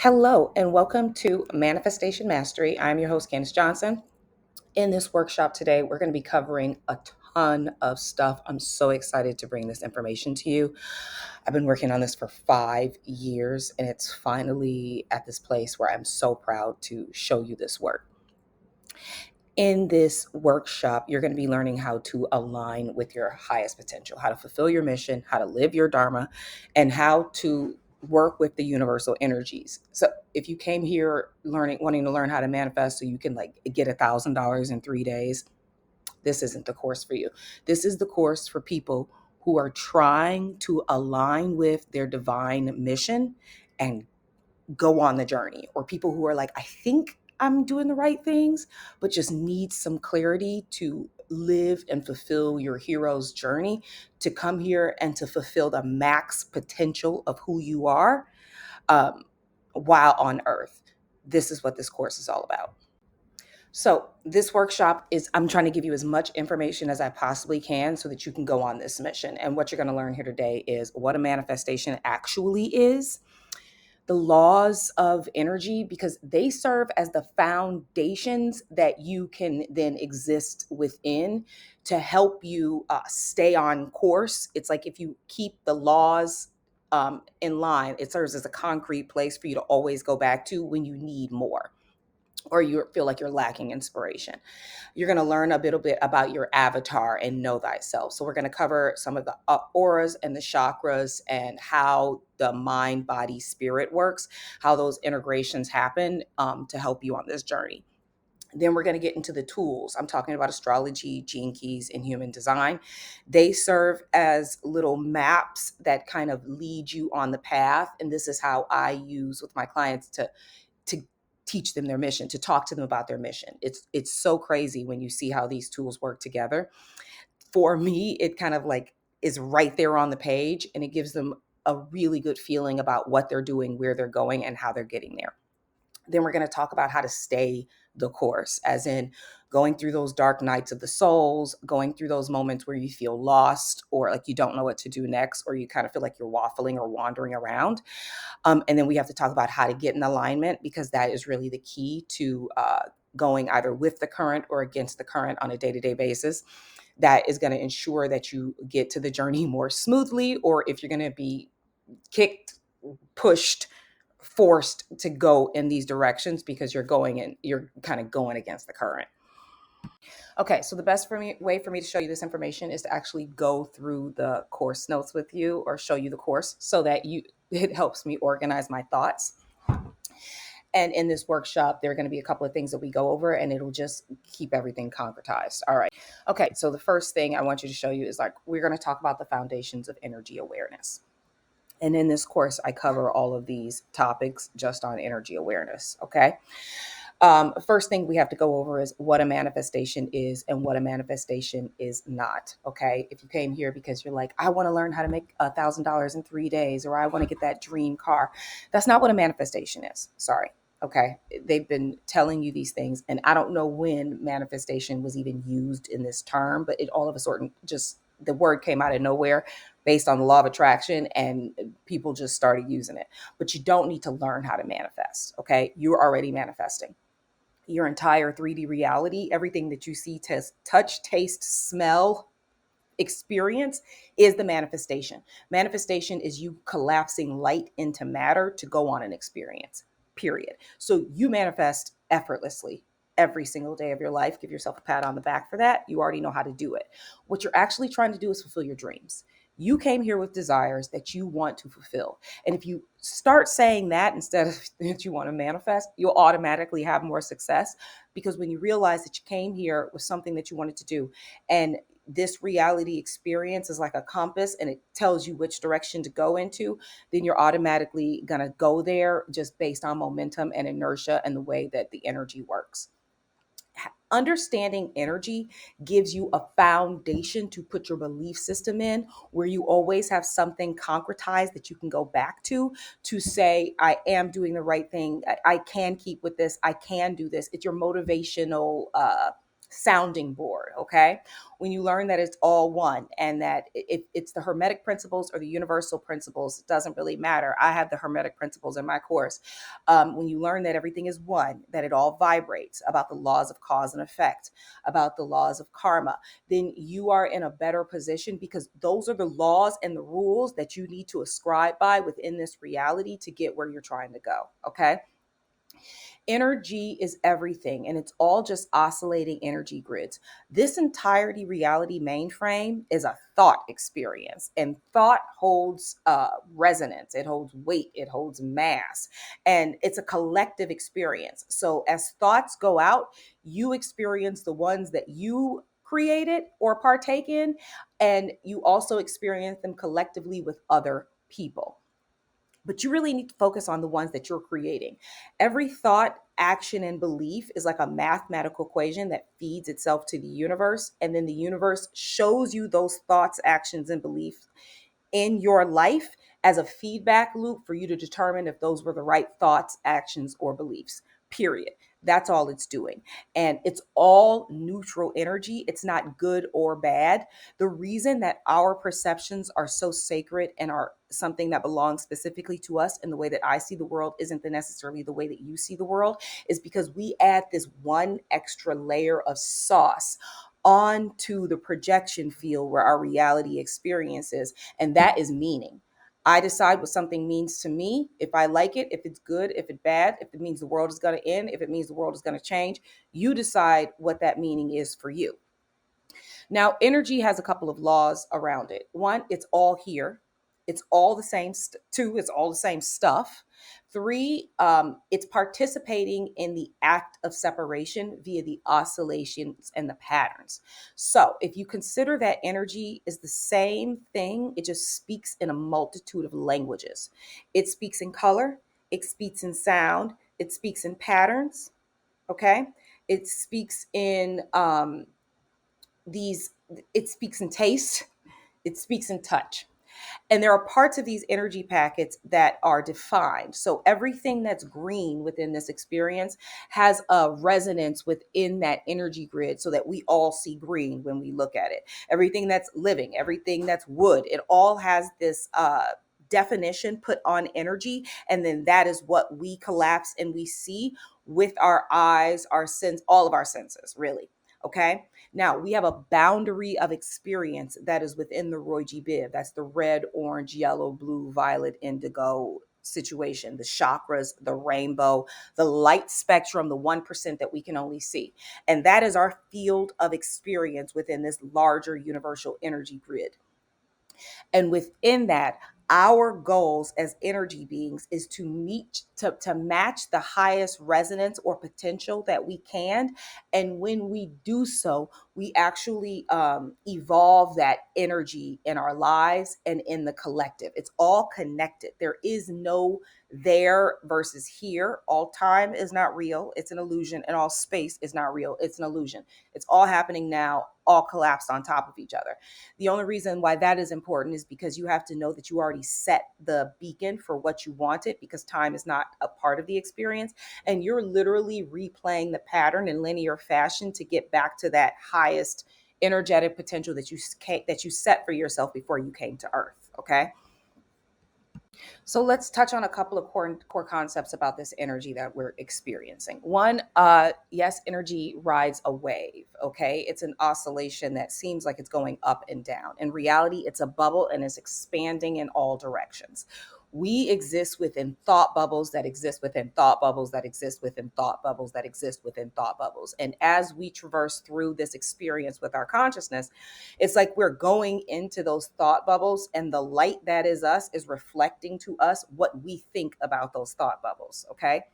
Hello, and welcome to Manifestation Mastery. I'm your host, Candace Johnson. In this workshop today, we're going to be covering a ton of stuff. I'm so excited to bring this information to you. I've been working on this for 5 years, and it's finally at this place where I'm so proud to show you this work. In this workshop, you're going to be learning how to align with your highest potential, how to fulfill your mission, how to live your dharma, and how to work with the universal energies. So if you came here wanting to learn how to manifest so you can get $1,000 in 3 days, this isn't the course for you. This is the course for people who are trying to align with their divine mission and go on the journey, or people who are like, I think I'm doing the right things, but just need some clarity to live and fulfill your hero's journey, to come here and to fulfill the max potential of who you are um, while on earth. This is what this course is all about. So this workshop is, I'm trying to give you as much information as I possibly can so that you can go on this mission. And what you're going to learn here today is what a manifestation actually is, the laws of energy, because they serve as the foundations that you can then exist within to help you stay on course. It's like if you keep the laws in line, it serves as a concrete place for you to always go back to when you need more or you feel like you're lacking inspiration. You're going to learn a little bit about your avatar and know thyself. So we're going to cover some of the auras and the chakras and how the mind, body, spirit works, how those integrations happen to help you on this journey. Then we're going to get into the tools. I'm talking about astrology, gene keys, and human design. They serve as little maps that kind of lead you on the path. And this is how I use with my clients to teach them their mission, to talk to them about their mission. It's so crazy when you see how these tools work together. For me, it kind of like is right there on the page, and it gives them a really good feeling about what they're doing, where they're going, and how they're getting there. Then we're going to talk about how to stay the course, as in going through those dark nights of the souls, going through those moments where you feel lost or like you don't know what to do next, or you kind of feel like you're waffling or wandering around. And then we have to talk about how to get in alignment, because that is really the key to going either with the current or against the current on a day-to-day basis. That is going to ensure that you get to the journey more smoothly, or if you're going to be kicked, pushed, forced to go in these directions because you're kind of going against the current. Okay, so the best way for me to show you this information is to actually go through the course notes with you, or show you the course, so that it helps me organize my thoughts. And in this workshop, there are going to be a couple of things that we go over, and it'll just keep everything concretized. All right. Okay, so the first thing I want you to show you is we're going to talk about the foundations of energy awareness. And in this course, I cover all of these topics just on energy awareness. Okay. First thing we have to go over is what a manifestation is and what a manifestation is not. Okay. If you came here because you're like, I want to learn how to make $1,000 in 3 days, or I want to get that dream car, that's not what a manifestation is. Sorry. Okay. They've been telling you these things, and I don't know when manifestation was even used in this term, but it all of a sudden just the word came out of nowhere based on the law of attraction, and people just started using it. But you don't need to learn how to manifest. Okay. You're already manifesting. Your entire 3D reality, everything that you see, touch, taste, smell, experience, is the manifestation. Manifestation is you collapsing light into matter to go on an experience, period. So you manifest effortlessly every single day of your life. Give yourself a pat on the back for that. You already know how to do it. What you're actually trying to do is fulfill your dreams. You came here with desires that you want to fulfill. And if you start saying that instead of that you want to manifest, you'll automatically have more success, because when you realize that you came here with something that you wanted to do, and this reality experience is like a compass and it tells you which direction to go into, then you're automatically going to go there just based on momentum and inertia and the way that the energy works. Understanding energy gives you a foundation to put your belief system in, where you always have something concretized that you can go back to say, I am doing the right thing. I can keep with this. I can do this. It's your motivational sounding board. Okay, when you learn that it's all one, and that if it's the hermetic principles or the universal principles, it doesn't really matter. I have the hermetic principles in my course. When you learn that everything is one, that it all vibrates, about the laws of cause and effect, about the laws of karma, then you are in a better position, because those are the laws and the rules that you need to ascribe by within this reality to get where you're trying to go. Okay, energy is everything, and it's all just oscillating energy grids. This entirety reality mainframe is a thought experience, and thought holds resonance, it holds weight, it holds mass, and it's a collective experience. So as thoughts go out, you experience the ones that you created or partake in, and you also experience them collectively with other people. But you really need to focus on the ones that you're creating. Every thought, action, and belief is like a mathematical equation that feeds itself to the universe. And then the universe shows you those thoughts, actions, and beliefs in your life as a feedback loop for you to determine if those were the right thoughts, actions, or beliefs. Period. That's all it's doing. And it's all neutral energy. It's not good or bad. The reason that our perceptions are so sacred and are something that belongs specifically to us, and the way that I see the world isn't necessarily the way that you see the world, is because we add this one extra layer of sauce onto the projection field where our reality experiences, and that is meaning. I decide what something means to me. If I like it, if it's good, if it's bad, if it means the world is going to end, if it means the world is going to change, you decide what that meaning is for you. Now, energy has a couple of laws around it. One, it's all here. It's all the same. Two, it's all the same stuff. Three, it's participating in the act of separation via the oscillations and the patterns. So, if you consider that energy is the same thing, it just speaks in a multitude of languages. It speaks in color, it speaks in sound, it speaks in patterns. Okay, it speaks in these it speaks in taste, it speaks in touch, and there are parts of these energy packets that are defined. So everything that's green within this experience has a resonance within that energy grid, so that we all see green when we look at it. Everything that's living, everything that's wood, it all has this definition put on energy, and then that is what we collapse and we see with our eyes, our sense, all of our senses, really. Okay, now we have a boundary of experience that is within the Roy G. Biv. That's the red, orange, yellow, blue, violet, indigo situation, the chakras, the rainbow, the light spectrum, the 1% that we can only see. And that is our field of experience within this larger universal energy grid. And within that, our goals as energy beings is to meet, to match the highest resonance or potential that we can. And when we do so, we actually evolve that energy in our lives and in the collective. It's all connected. There is no there versus here. All time is not real, it's an illusion, and all space is not real, it's an illusion. It's all happening now, all collapsed on top of each other. The only reason why that is important is because you have to know that you already set the beacon for what you wanted, because time is not a part of the experience. And you're literally replaying the pattern in linear fashion to get back to that highest energetic potential that you set for yourself before you came to Earth. Okay. So let's touch on a couple of core concepts about this energy that we're experiencing. One, yes, energy rides a wave. Okay, it's an oscillation that seems like it's going up and down. In reality, it's a bubble and it's expanding in all directions. We exist within thought bubbles that exist within thought bubbles that exist within thought bubbles that exist within thought bubbles. And as we traverse through this experience with our consciousness, it's like we're going into those thought bubbles, and the light that is us is reflecting to us what we think about those thought bubbles. Okay.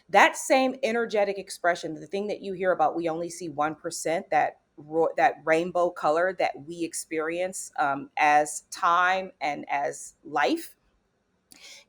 That same energetic expression, the thing that you hear about, we only see 1%, that rainbow color that we experience as time and as life,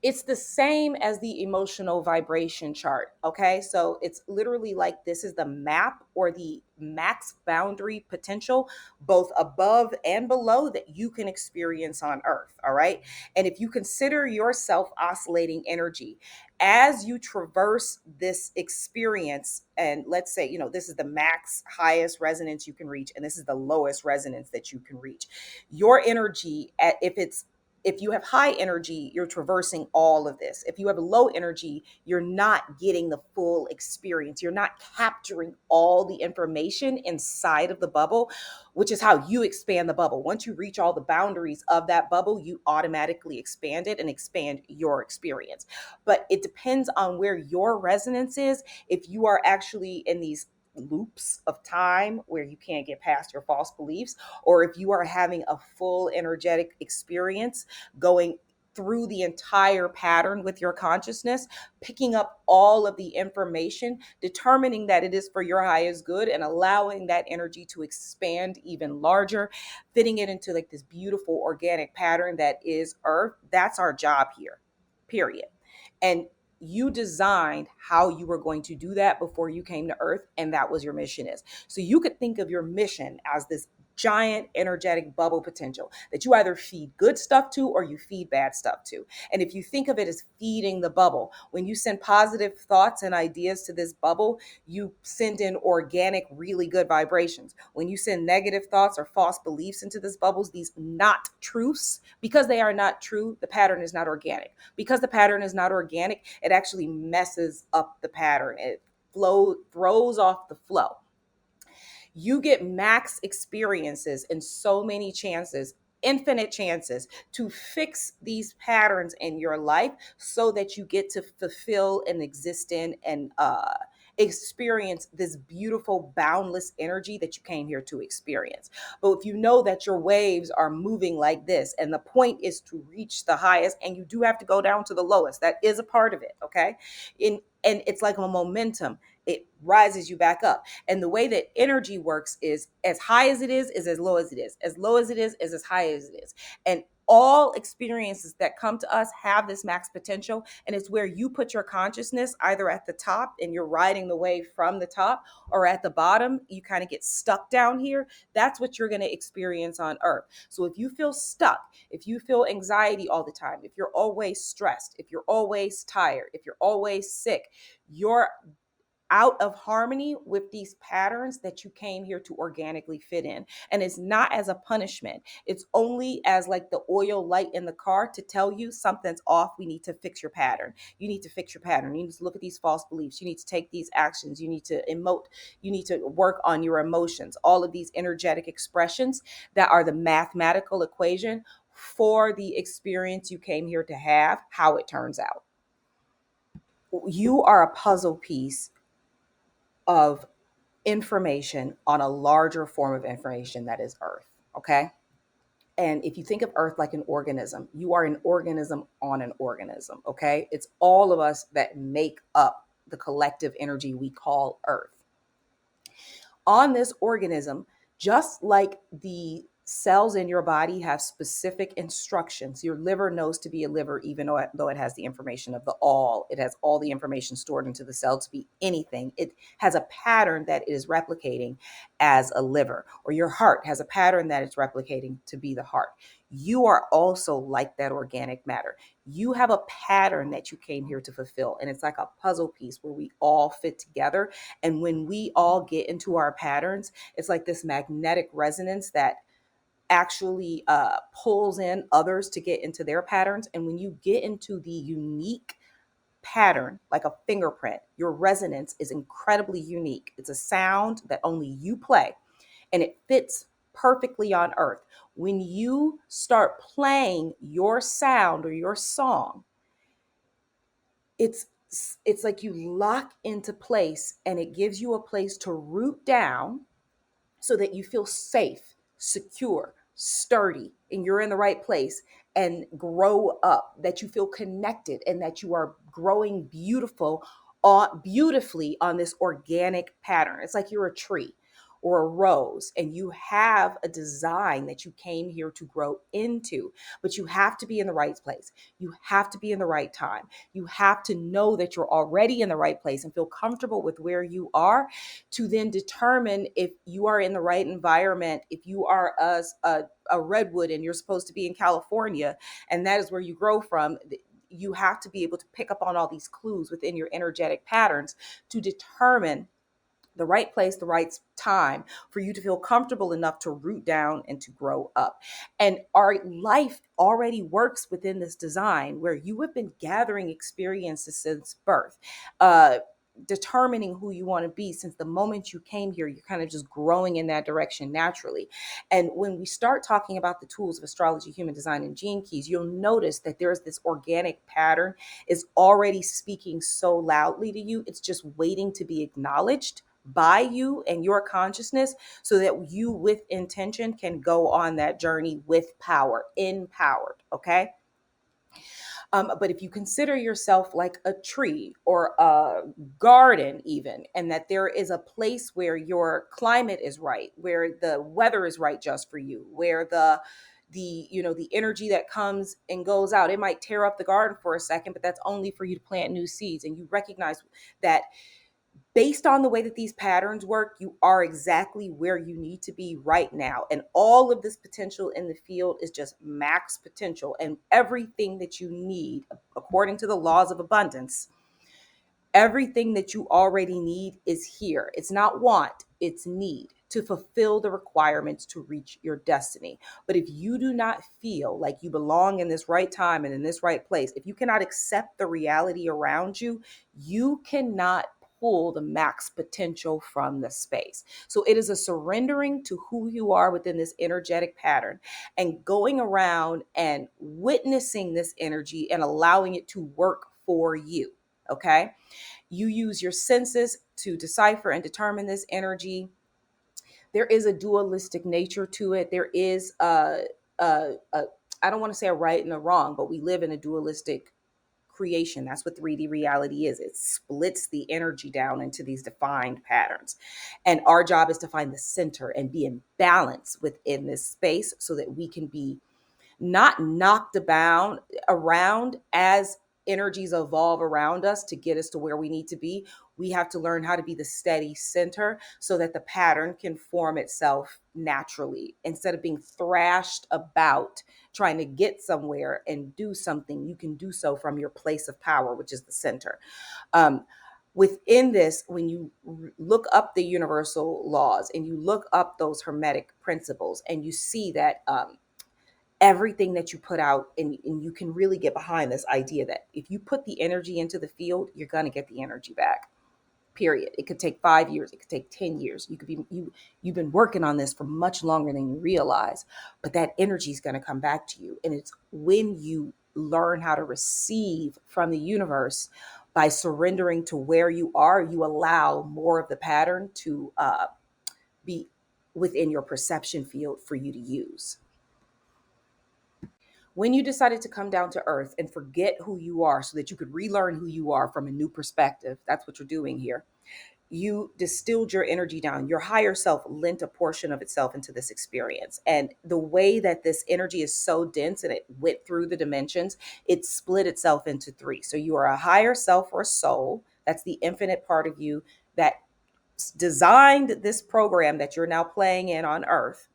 It's the same as the emotional vibration chart. Okay. So it's literally like this is the map or the max boundary potential, both above and below, that you can experience on Earth. All right. And if you consider yourself oscillating energy as you traverse this experience, and let's say, this is the max highest resonance you can reach, and this is the lowest resonance that you can reach. Your energy, if you have high energy, you're traversing all of this. If you have low energy, you're not getting the full experience. You're not capturing all the information inside of the bubble, which is how you expand the bubble. Once you reach all the boundaries of that bubble, you automatically expand it and expand your experience. But it depends on where your resonance is. If you are actually in these loops of time where you can't get past your false beliefs, or if you are having a full energetic experience going through the entire pattern with your consciousness, picking up all of the information, determining that it is for your highest good, and allowing that energy to expand even larger, fitting it into like this beautiful organic pattern that is Earth. That's our job here, period. And you designed how you were going to do that before you came to Earth, and that was your mission is. So you could think of your mission as this giant energetic bubble potential that you either feed good stuff to or you feed bad stuff to. And if you think of it as feeding the bubble, when you send positive thoughts and ideas to this bubble, you send in organic, really good vibrations. When you send negative thoughts or false beliefs into this bubbles, these not truths, because they are not true, the pattern is not organic. Because the pattern is not organic, it actually messes up the pattern. It throws off the flow. You get max experiences and so many chances, infinite chances to fix these patterns in your life so that you get to fulfill and exist in and experience this beautiful boundless energy that you came here to experience. But if you know that your waves are moving like this and the point is to reach the highest, and you do have to go down to the lowest, that is a part of it. Okay. And it's like a momentum, it rises you back up. And the way that energy works is as high as it is as low as it is. As low as it is as high as it is. And all experiences that come to us have this max potential. And it's where you put your consciousness either at the top and you're riding the wave from the top, or at the bottom, you kind of get stuck down here. That's what you're going to experience on Earth. So if you feel stuck, if you feel anxiety all the time, if you're always stressed, if you're always tired, if you're always sick, you're out of harmony with these patterns that you came here to organically fit in. And it's not as a punishment. It's only as like the oil light in the car to tell you something's off. We need to fix your pattern. You need to fix your pattern. You need to look at these false beliefs. You need to take these actions. You need to emote. You need to work on your emotions. All of these energetic expressions that are the mathematical equation for the experience you came here to have, how it turns out. You are a puzzle piece of information on a larger form of information that is Earth. Okay. And if you think of Earth like an organism, you are an organism on an organism. Okay. It's all of us that make up the collective energy we call Earth. On this organism, just like the cells in your body have specific instructions. Your liver knows to be a liver, even though it has the information of the all. It has all the information stored into the cell to be anything. It has a pattern that it is replicating as a liver, or your heart has a pattern that it's replicating to be the heart. You are also like that organic matter. You have a pattern that you came here to fulfill, and it's like a puzzle piece where we all fit together. And when we all get into our patterns, it's like this magnetic resonance that actually pulls in others to get into their patterns. And when you get into the unique pattern, like a fingerprint, your resonance is incredibly unique. It's a sound that only you play, and it fits perfectly on Earth. When you start playing your sound or your song, it's it's like you lock into place, and it gives you a place to root down so that you feel safe, secure, sturdy, and you're in the right place, and grow up, that you feel connected, and that you are growing beautifully on this organic pattern. It's like you're a tree. or a rose, and you have a design that you came here to grow into, but you have to be in the right place. You have to be in the right time. You have to know that you're already in the right place and feel comfortable with where you are to then determine if you are in the right environment. If you are a redwood and you're supposed to be in California and that is where you grow from, you have to be able to pick up on all these clues within your energetic patterns to determine the right place, the right time for you to feel comfortable enough to root down and to grow up. And our life already works within this design where you have been gathering experiences since birth. Determining who you want to be since the moment you came here, you're kind of just growing in that direction naturally. And when we start talking about the tools of astrology, human design, and gene keys, you'll notice that there's this organic pattern is already speaking so loudly to you. It's just waiting to be acknowledged by you and your consciousness so that you with intention can go on that journey with power, empowered. Okay. But if you consider yourself like a tree or a garden, even, and that there is a place where your climate is right, where the weather is right just for you, where the energy that comes and goes out, it might tear up the garden for a second, but that's only for you to plant new seeds. And you recognize that based on the way that these patterns work, you are exactly where you need to be right now. And all of this potential in the field is just max potential. And everything that you need, according to the laws of abundance, everything that you already need is here. It's not want, it's need to fulfill the requirements to reach your destiny. But if you do not feel like you belong in this right time and in this right place, if you cannot accept the reality around you, you cannot pull the max potential from the space. So it is a surrendering to who you are within this energetic pattern and going around and witnessing this energy and allowing it to work for you. Okay. You use your senses to decipher and determine this energy. There is a dualistic nature to it. There is a I don't want to say a right and a wrong, but we live in a dualistic creation. That's what 3D reality is. It splits the energy down into these defined patterns. And our job is to find the center and be in balance within this space so that we can be not knocked about around as energies evolve around us to get us to where we need to be. We have to learn how to be the steady center so that the pattern can form itself naturally instead of being thrashed about trying to get somewhere and do something. You can do so from your place of power, which is the center. um, Within this, when you look up the universal laws and you look up those hermetic principles and you see that everything that you put out, and you can really get behind this idea that if you put the energy into the field, you're going to get the energy back, period. It could take 5 years, it could take 10 years. You've been working on this for much longer than you realize, but that energy is going to come back to you. And it's when you learn how to receive from the universe by surrendering to where you are, you allow more of the pattern to be within your perception field for you to use. When you decided to come down to earth and forget who you are so that you could relearn who you are from a new perspective, that's what you're doing here. You distilled your energy down. Your higher self lent a portion of itself into this experience. And the way that this energy is so dense and it went through the dimensions, it split itself into three. So you are a higher self or soul. That's the infinite part of you that designed this program that you're now playing in on earth,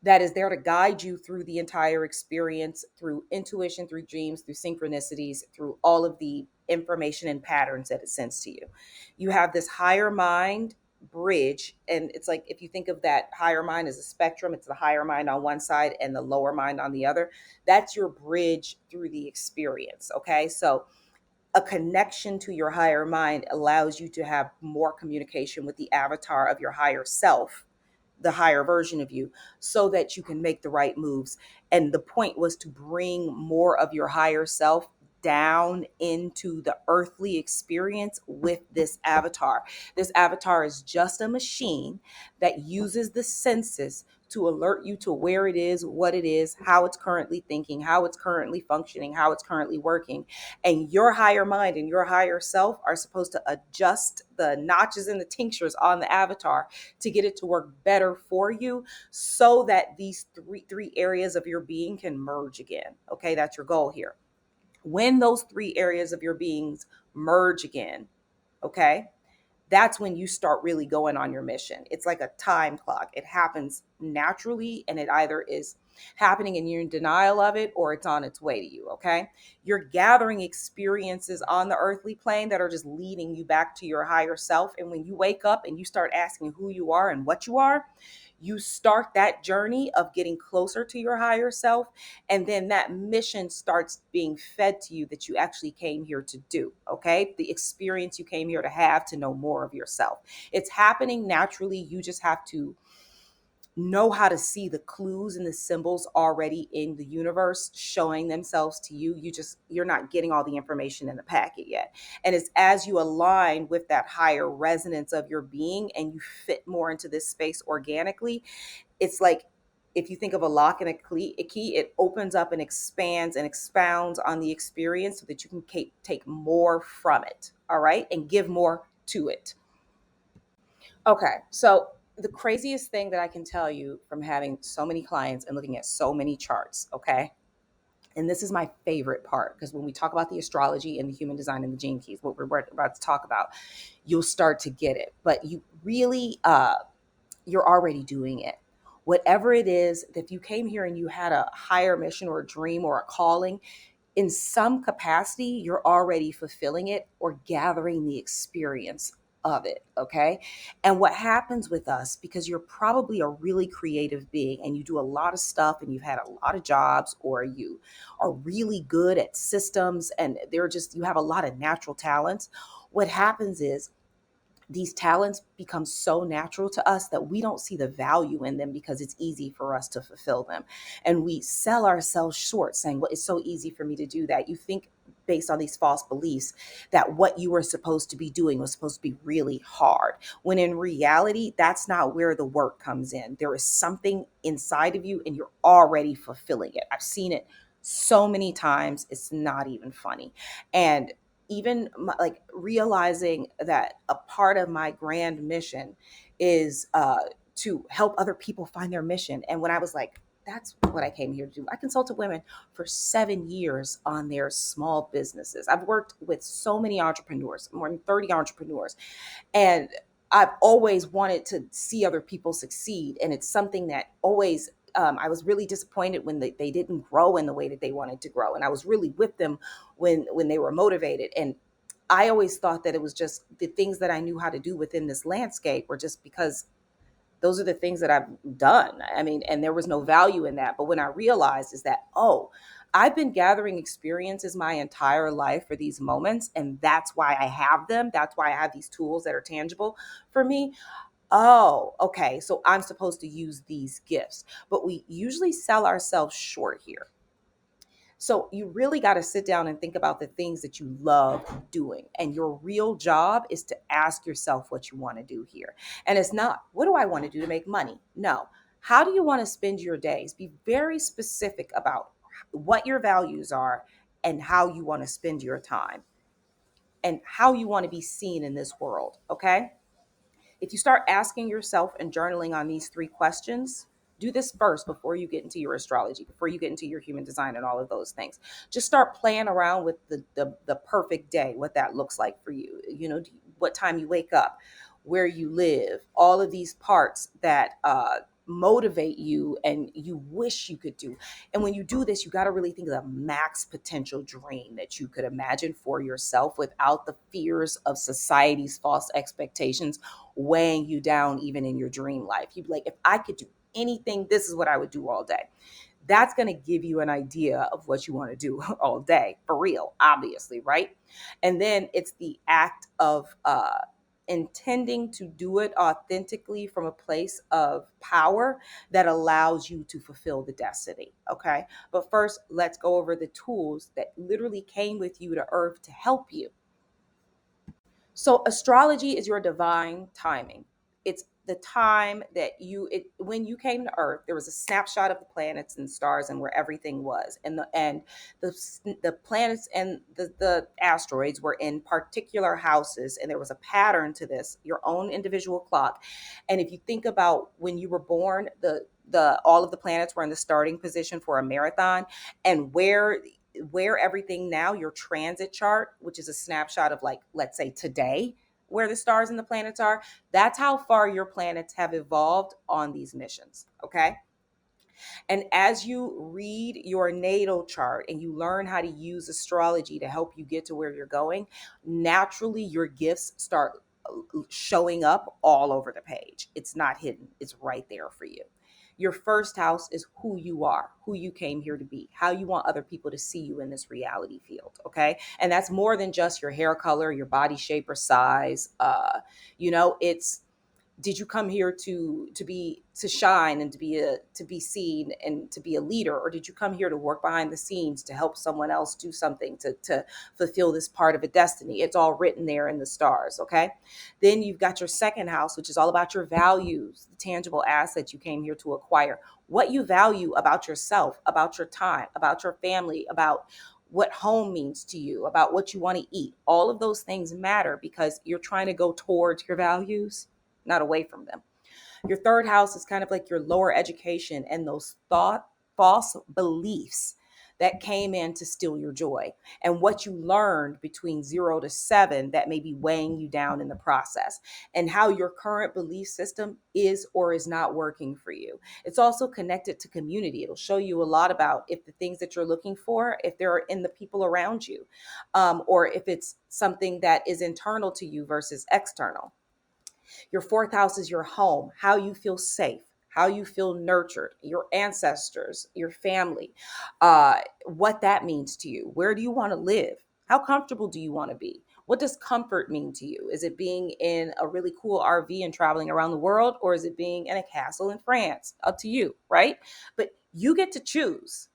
that is there to guide you through the entire experience, through intuition, through dreams, through synchronicities, through all of the information and patterns that it sends to you. You have this higher mind bridge. And it's like, if you think of that higher mind as a spectrum, it's the higher mind on one side and the lower mind on the other. That's your bridge through the experience. Okay. So a connection to your higher mind allows you to have more communication with the avatar of your higher self, the higher version of you, so that you can make the right moves. And the point was to bring more of your higher self down into the earthly experience with this avatar. This avatar is just a machine that uses the senses to alert you to where it is, what it is, how it's currently thinking, how it's currently functioning, how it's currently working. And your higher mind and your higher self are supposed to adjust the notches and the tinctures on the avatar to get it to work better for you so that these three areas of your being can merge again. Okay, that's your goal here. When those three areas of your beings merge again, okay, that's when you start really going on your mission. It's like a time clock. It happens naturally, and it either is happening and you're in denial of it or it's on its way to you. Okay. You're gathering experiences on the earthly plane that are just leading you back to your higher self. And when you wake up and you start asking who you are and what you are, you start that journey of getting closer to your higher self. And then that mission starts being fed to you that you actually came here to do. Okay. The experience you came here to have, to know more of yourself. It's happening naturally. You just have to know how to see the clues and the symbols already in the universe showing themselves to you. You're not getting all the information in the packet yet. And it's as you align with that higher resonance of your being and you fit more into this space organically. It's like, if you think of a lock and a key, it opens up and expands and expounds on the experience so that you can take more from it. All right. And give more to it. Okay. So the craziest thing that I can tell you from having so many clients and looking at so many charts. Okay. And this is my favorite part, because when we talk about the astrology and the human design and the gene keys, what we're about to talk about, you'll start to get it. But you really, you're already doing it. Whatever it is, if you came here and you had a higher mission or a dream or a calling, in some capacity, you're already fulfilling it or gathering the experience of it. Okay. And what happens with us, because you're probably a really creative being and you do a lot of stuff and you've had a lot of jobs, or you are really good at systems and you have a lot of natural talents. What happens is these talents become so natural to us that we don't see the value in them because it's easy for us to fulfill them. And we sell ourselves short saying, well, it's so easy for me to do that. You think, based on these false beliefs, that what you were supposed to be doing was supposed to be really hard, when in reality, that's not where the work comes in. There is something inside of you and you're already fulfilling it. I've seen it so many times, it's not even funny. And even like realizing that a part of my grand mission is to help other people find their mission. And when I was like, that's what I came here to do. I consulted women for 7 years on their small businesses. I've worked with so many entrepreneurs, more than 30 entrepreneurs, and I've always wanted to see other people succeed. And it's something that always, I was really disappointed when they didn't grow in the way that they wanted to grow. And I was really with them when they were motivated. And I always thought that it was just the things that I knew how to do within this landscape were just because those are the things that I've done. I mean, and there was no value in that. But when I realized is that, oh, I've been gathering experiences my entire life for these moments. And that's why I have them. That's why I have these tools that are tangible for me. Oh, okay. So I'm supposed to use these gifts. But we usually sell ourselves short here. So you really got to sit down and think about the things that you love doing. And your real job is to ask yourself what you want to do here. And it's not, what do I want to do to make money? No. How do you want to spend your days? Be very specific about what your values are and how you want to spend your time and how you want to be seen in this world. Okay. If you start asking yourself and journaling on these three questions, do this first before you get into your astrology, before you get into your human design and all of those things. Just start playing around with the perfect day, what that looks like for you. You know, what time you wake up, where you live, all of these parts that motivate you and you wish you could do. And when you do this, you got to really think of the max potential dream that you could imagine for yourself without the fears of society's false expectations weighing you down, even in your dream life. You'd be like, if I could do anything, this is what I would do all day. That's going to give you an idea of what you want to do all day, for real, obviously, right? And then it's the act of intending to do it authentically from a place of power that allows you to fulfill the destiny. Okay. But first, let's go over the tools that literally came with you to earth to help you. So, astrology is your divine timing. It's the time that when you came to Earth, there was a snapshot of the planets and stars and where everything was, and the planets and the asteroids were in particular houses, and there was a pattern to this, your own individual clock. And if you think about when you were born, the all of the planets were in the starting position for a marathon, and where everything now, your transit chart, which is a snapshot of, like, let's say today, where the stars and the planets are, that's how far your planets have evolved on these missions. Okay. And as you read your natal chart and you learn how to use astrology to help you get to where you're going, naturally your gifts start showing up all over the page. It's not hidden, it's right there for you. Your first house is who you are, who you came here to be, how you want other people to see you in this reality field. Okay. And that's more than just your hair color, your body shape or size. It's, did you come here to shine and to be seen and to be a leader, or did you come here to work behind the scenes to help someone else do something to fulfill this part of a destiny? It's all written there in the stars. Okay. Then you've got your second house, which is all about your values, the tangible assets you came here to acquire, what you value about yourself, about your time, about your family, about what home means to you, about what you want to eat. All of those things matter because you're trying to go towards your values, not away from them. Your third house is kind of like your lower education and those false beliefs that came in to steal your joy, and what you learned between 0 to 7 that may be weighing you down in the process, and how your current belief system is or is not working for you. It's also connected to community. It'll show you a lot about if the things that you're looking for, if they're in the people around you, or if it's something that is internal to you versus external. Your fourth house is your home, how you feel safe, how you feel nurtured, your ancestors, your family, what that means to you. Where do you want to live? How comfortable do you want to be? What does comfort mean to you? Is it being in a really cool RV and traveling around the world, or is it being in a castle in France? Up to you, right? But you get to choose.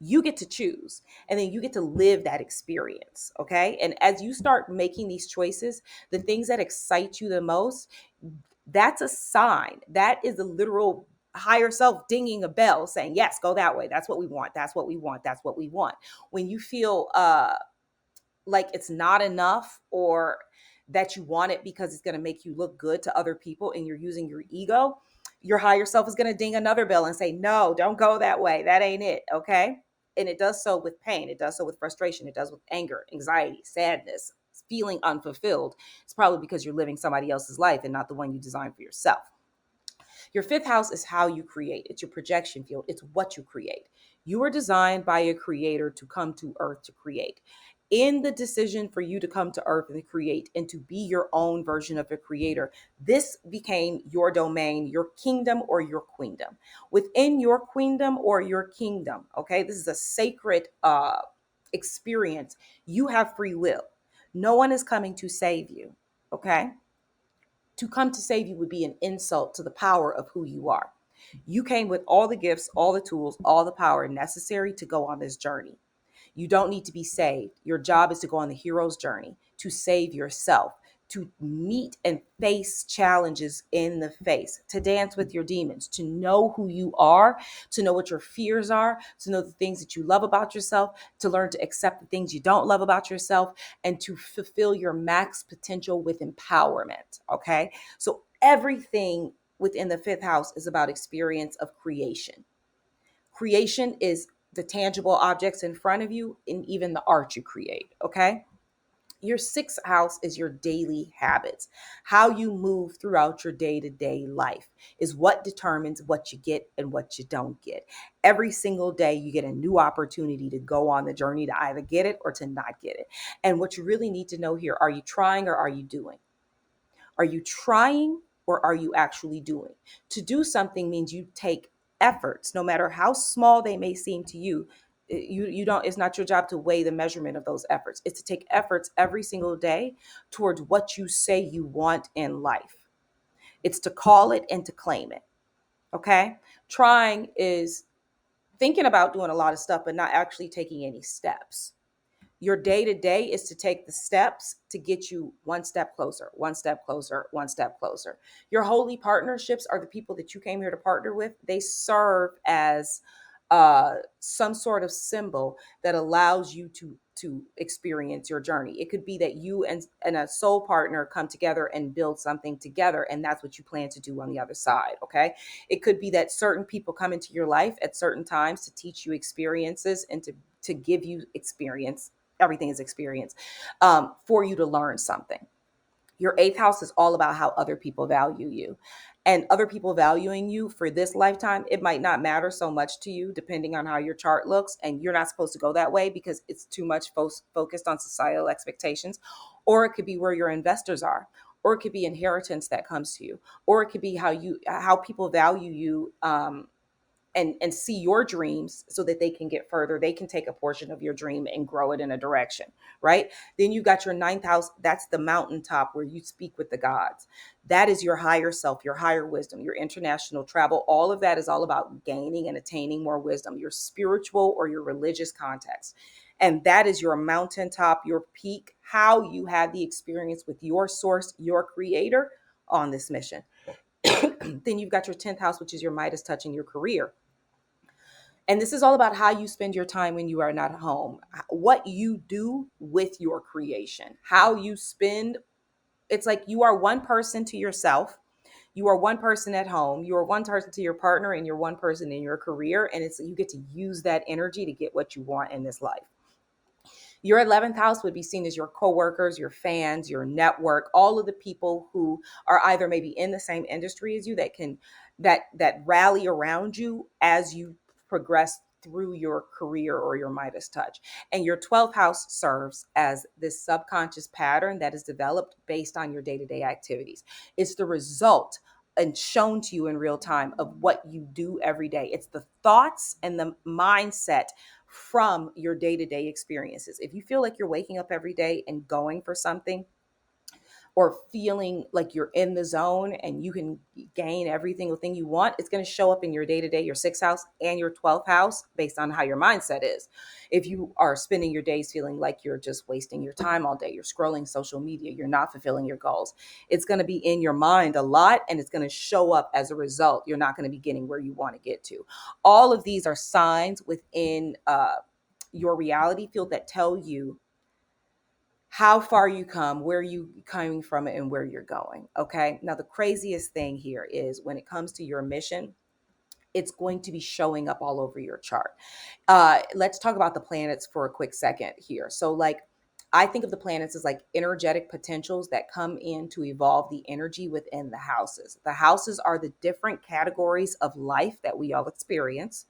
You get to choose, and then you get to live that experience. Okay. And as you start making these choices, the things that excite you the most, that's a sign. That is a literal higher self dinging a bell saying, yes, go that way. That's what we want. That's what we want. That's what we want. When you feel like it's not enough, or that you want it because it's going to make you look good to other people and you're using your ego, your higher self is going to ding another bell and say, no, don't go that way. That ain't it. Okay. And it does so with pain. It does so with frustration. It does with anger, anxiety, sadness, feeling unfulfilled. It's probably because you're living somebody else's life and not the one you designed for yourself. Your fifth house is how you create. It's your projection field. It's what you create. You were designed by a creator to come to earth to create. In the decision for you to come to earth and to create and to be your own version of a creator, this became your domain, your kingdom or your queendom. Within your queendom or your kingdom, okay, this is a sacred experience. You have free will. No one is coming to save you, okay? To come to save you would be an insult to the power of who you are. You came with all the gifts, all the tools, all the power necessary to go on this journey. You don't need to be saved. Your job is to go on the hero's journey, to save yourself, to meet and face challenges in the face, to dance with your demons, to know who you are, to know what your fears are, to know the things that you love about yourself, to learn to accept the things you don't love about yourself, and to fulfill your max potential with empowerment. Okay. So everything within the fifth house is about experience of creation. Creation is the tangible objects in front of you and even the art you create. Okay. Your sixth house is your daily habits. How you move throughout your day to day life is what determines what you get and what you don't get. Every single day, you get a new opportunity to go on the journey to either get it or to not get it. And what you really need to know here, are you trying or are you doing? Are you trying or are you actually doing? To do something means you take efforts, no matter how small they may seem to you. You don't, it's not your job to weigh the measurement of those efforts. It's to take efforts every single day towards what you say you want in life. It's to call it and to claim it. Okay? Trying is thinking about doing a lot of stuff but not actually taking any steps. Your day to day is to take the steps to get you one step closer, one step closer, one step closer. Your holy partnerships are the people that you came here to partner with. They serve as some sort of symbol that allows you to experience your journey. It could be that you and a soul partner come together and build something together, and that's what you plan to do on the other side. Okay. It could be that certain people come into your life at certain times to teach you experiences and to give you experience. Everything is experience, for you to learn something. Your eighth house is all about how other people value you. And other people valuing you for this lifetime, it might not matter so much to you depending on how your chart looks. And you're not supposed to go that way because it's too much focused on societal expectations. Or it could be where your investors are. Or it could be inheritance that comes to you. Or it could be how people value you, and see your dreams so that they can get further. They can take a portion of your dream and grow it in a direction, right? Then you got your ninth house. That's the mountaintop where you speak with the gods. That is your higher self, your higher wisdom, your international travel. All of that is all about gaining and attaining more wisdom, your spiritual or your religious context. And that is your mountaintop, your peak, how you had the experience with your source, your creator on this mission. Then you've got your 10th house, which is your Midas touching your career. And this is all about how you spend your time when you are not home, what you do with your creation, how you spend. It's like you are one person to yourself. You are one person at home. You are one person to your partner, and you're one person in your career. And it's you get to use that energy to get what you want in this life. Your 11th house would be seen as your coworkers, your fans, your network, all of the people who are either maybe in the same industry as you that can that rally around you as you progress through your career or your Midas touch. And your 12th house serves as this subconscious pattern that is developed based on your day-to-day activities. It's the result and shown to you in real time of what you do every day. It's the thoughts and the mindset from your day-to-day experiences. If you feel like you're waking up every day and going for something, or feeling like you're in the zone and you can gain every single thing you want, it's going to show up in your day-to-day, your 6th house and your 12th house based on how your mindset is. If you are spending your days feeling like you're just wasting your time all day, you're scrolling social media, you're not fulfilling your goals, it's going to be in your mind a lot, and it's going to show up as a result. You're not going to be getting where you want to get to. All of these are signs within your reality field that tell you how far you come, where you coming from, and where you're going. Okay. Now, the craziest thing here is when it comes to your mission, it's going to be showing up all over your chart. Let's talk about the planets for a quick second here. So, like, I think of the planets as like energetic potentials that come in to evolve the energy within the houses. The houses are the different categories of life that we all experience.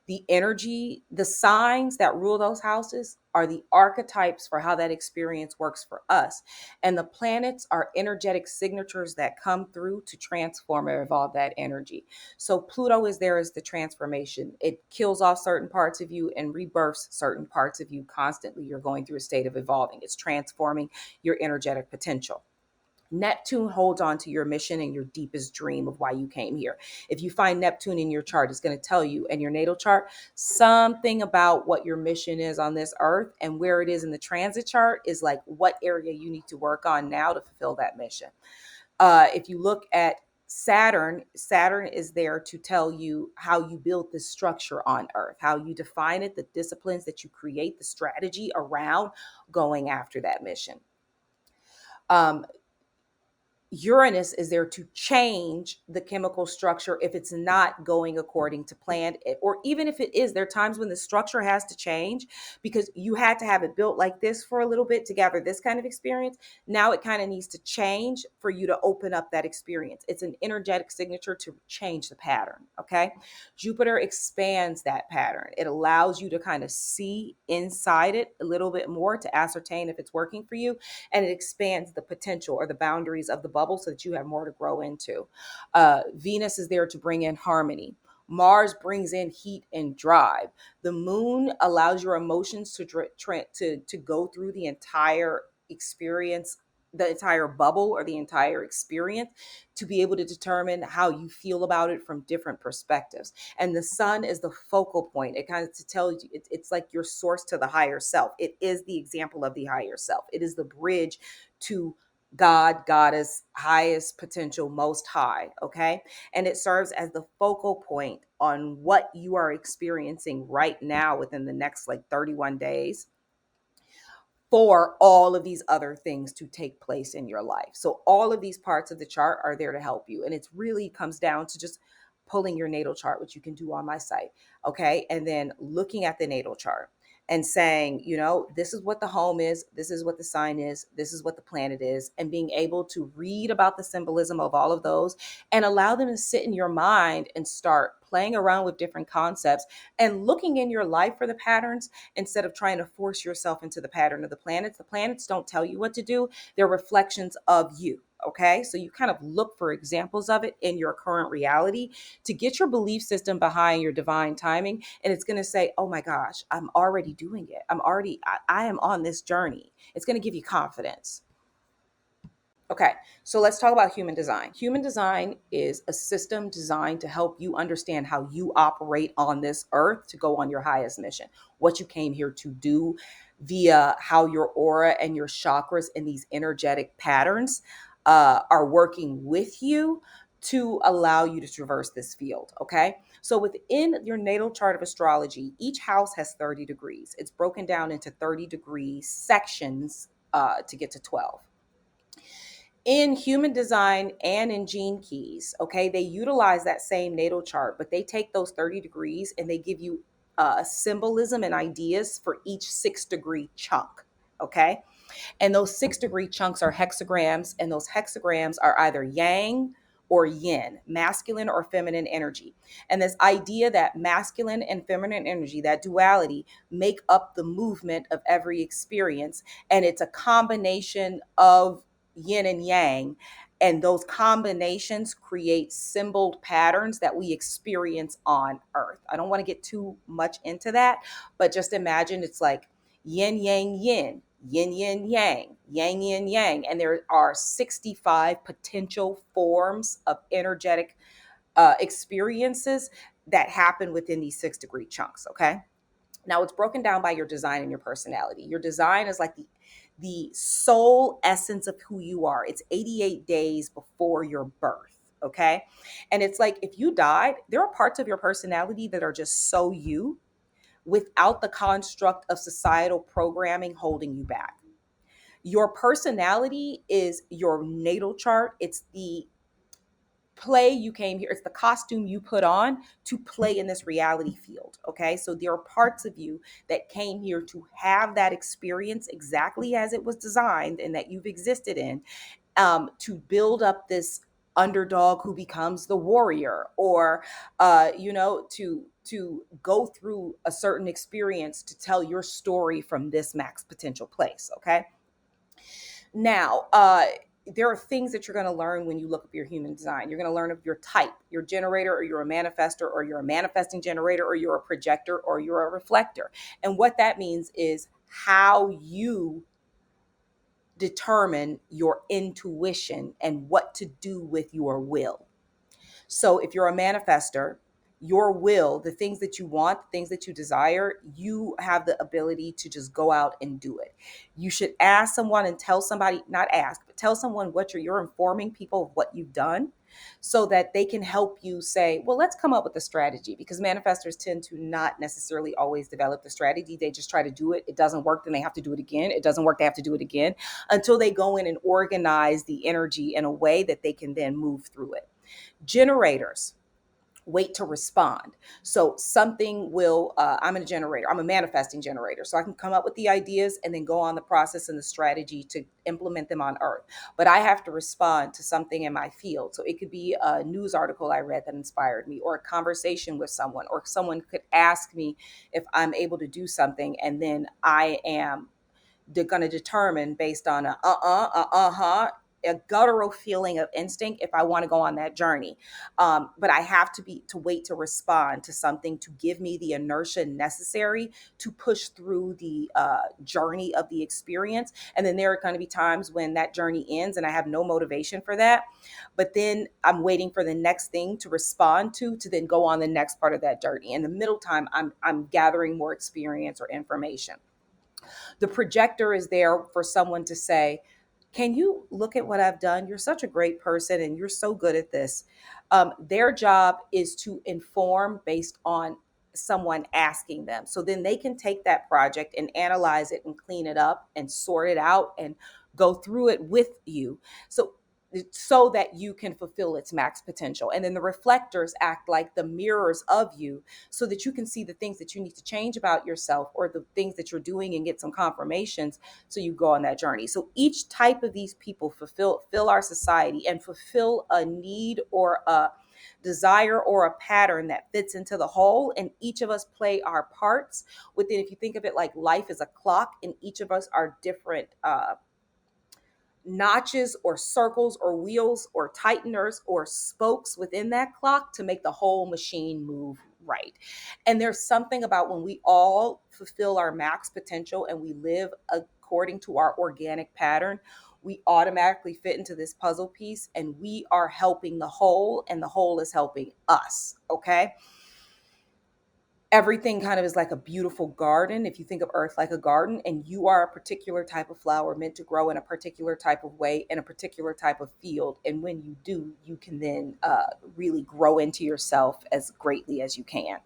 The energy, the signs that rule those houses are the archetypes for how that experience works for us. And the planets are energetic signatures that come through to transform or evolve that energy. So Pluto is there as the transformation. It kills off certain parts of you and rebirths certain parts of you constantly. You're going through a state of evolving. It's transforming your energetic potential. Neptune holds on to your mission and your deepest dream of why you came here. If you find Neptune in your chart, it's going to tell you in your natal chart something about what your mission is on this earth, and where it is in the transit chart is like what area you need to work on now to fulfill that mission. If you look at Saturn is there to tell you how you build this structure on earth, how you define it, the disciplines that you create, the strategy around going after that mission. Um, Uranus is there to change the chemical structure if it's not going according to plan. Or even if it is, there are times when the structure has to change because you had to have it built like this for a little bit to gather this kind of experience. Now it kind of needs to change for you to open up that experience. It's an energetic signature to change the pattern. Okay. Jupiter expands that pattern. It allows you to kind of see inside it a little bit more to ascertain if it's working for you, and it expands the potential or the boundaries of the bubble so that you have more to grow into. Venus is there to bring in harmony. Mars brings in heat and drive. The moon allows your emotions to go through the entire experience the entire bubble or the entire experience to be able to determine how you feel about it from different perspectives. And the sun is the focal point. It kind of to tell you it's like your source to the higher self. It is the example of the higher self. It is the bridge to God, goddess, highest potential, most high. Okay. And it serves as the focal point on what you are experiencing right now within the next like 31 days for all of these other things to take place in your life. So all of these parts of the chart are there to help you. And it really comes down to just pulling your natal chart, which you can do on my site. Okay. And then looking at the natal chart and saying, you know, this is what the home is, this is what the sign is, this is what the planet is, and being able to read about the symbolism of all of those and allow them to sit in your mind and start playing around with different concepts and looking in your life for the patterns instead of trying to force yourself into the pattern of the planets. The planets don't tell you what to do, they're reflections of you. Okay, so you kind of look for examples of it in your current reality to get your belief system behind your divine timing. And it's going to say, oh my gosh, I'm already doing it. I am on this journey. It's going to give you confidence. Okay, so let's talk about human design. Human design is a system designed to help you understand how you operate on this earth to go on your highest mission, what you came here to do via how your aura and your chakras and these energetic patterns are working with you to allow you to traverse this field. Okay, so within your natal chart of astrology, each house has 30 degrees. It's broken down into 30-degree sections to get to 12 in human design and in gene keys. Okay, they utilize that same natal chart, but they take those 30 degrees and they give you symbolism and ideas for each 6-degree chunk. Okay, and those 6-degree chunks are hexagrams, and those hexagrams are either yang or yin, masculine or feminine energy. And this idea that masculine and feminine energy, that duality, make up the movement of every experience. And it's a combination of yin and yang. And those combinations create symboled patterns that we experience on Earth. I don't want to get too much into that, but just imagine it's like yin, yang, yin, yin, yin, yang, yang, yin, yang. And there are 65 potential forms of energetic experiences that happen within these 6-degree chunks. Okay. Now it's broken down by your design and your personality. Your design is like the soul essence of who you are. It's 88 days before your birth. Okay. And it's like if you died, there are parts of your personality that are just so you without the construct of societal programming holding you back. Your personality is your natal chart. It's the play you came here, it's the costume you put on to play in this reality field. Okay, so there are parts of you that came here to have that experience exactly as it was designed and that you've existed in, to build up this underdog who becomes the warrior, or to go through a certain experience to tell your story from this max potential place. Okay, now, there are things that you're going to learn when you look up your human design. You're going to learn of your type, your generator, or you're a manifestor, or you're a manifesting generator, or you're a projector, or you're a reflector. And what that means is how you determine your intuition and what to do with your will. So if you're a manifester, your will, the things that you want, the things that you desire, you have the ability to just go out and do it. You should ask someone and tell somebody, not ask, but tell someone what you're informing people of what you've done so that they can help you say, well, let's come up with a strategy, because manifestors tend to not necessarily always develop the strategy. They just try to do it. It doesn't work. Then they have to do it again. It doesn't work. They have to do it again until they go in and organize the energy in a way that they can then move through it. Generators wait to respond. So something will, I'm a generator, I'm a manifesting generator. So I can come up with the ideas and then go on the process and the strategy to implement them on earth. But I have to respond to something in my field. So it could be a news article I read that inspired me, or a conversation with someone, or someone could ask me if I'm able to do something. And then I am going to determine based on a uh-huh, a guttural feeling of instinct if I want to go on that journey. But I have to wait to respond to something to give me the inertia necessary to push through the journey of the experience. And then there are going to be times when that journey ends and I have no motivation for that. But then I'm waiting for the next thing to respond to then go on the next part of that journey. In the middle time, I'm gathering more experience or information. The projector is there for someone to say, can you look at what I've done? You're such a great person and you're so good at this. Their job is to inform based on someone asking them. So then they can take that project and analyze it and clean it up and sort it out and go through it with you. So that you can fulfill its max potential. And then the reflectors act like the mirrors of you so that you can see the things that you need to change about yourself or the things that you're doing and get some confirmations so you go on that journey. So each type of these people fill our society and fulfill a need or a desire or a pattern that fits into the whole, and each of us play our parts within. If you think of it like life is a clock and each of us are different notches or circles or wheels or tighteners or spokes within that clock to make the whole machine move right. And there's something about when we all fulfill our max potential and we live according to our organic pattern, we automatically fit into this puzzle piece and we are helping the whole and the whole is helping us. Okay. Everything kind of is like a beautiful garden. If you think of earth like a garden, and you are a particular type of flower meant to grow in a particular type of way in a particular type of field. And when you do, you can then really grow into yourself as greatly as you can.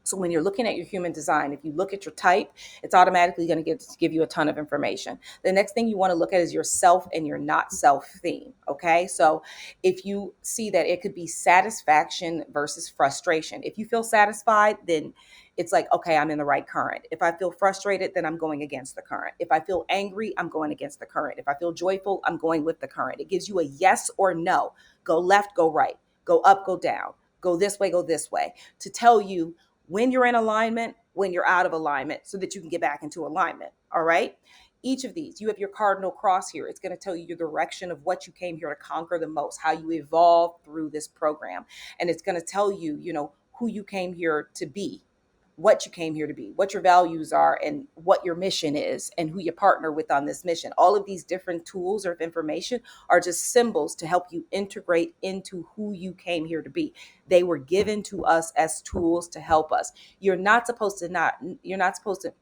So when you're looking at your human design, if you look at your type, it's automatically going to give you a ton of information. The next thing you want to look at is your self and your not self theme. Okay. So if you see that it could be satisfaction versus frustration, if you feel satisfied, then it's like, okay, I'm in the right current. If I feel frustrated, then I'm going against the current. If I feel angry, I'm going against the current. If I feel joyful, I'm going with the current. It gives you a yes or no, go left, go right, go up, go down, go this way, to tell you when you're in alignment, when you're out of alignment, so that you can get back into alignment. All right. Each of these, you have your cardinal cross here. It's going to tell you your direction of what you came here to conquer the most, how you evolve through this program. And it's going to tell you, who you came here to be, what you came here to be, what your values are, and what your mission is, and who you partner with on this mission. All of these different tools or information are just symbols to help you integrate into who you came here to be. They were given to us as tools to help us. You're not supposed to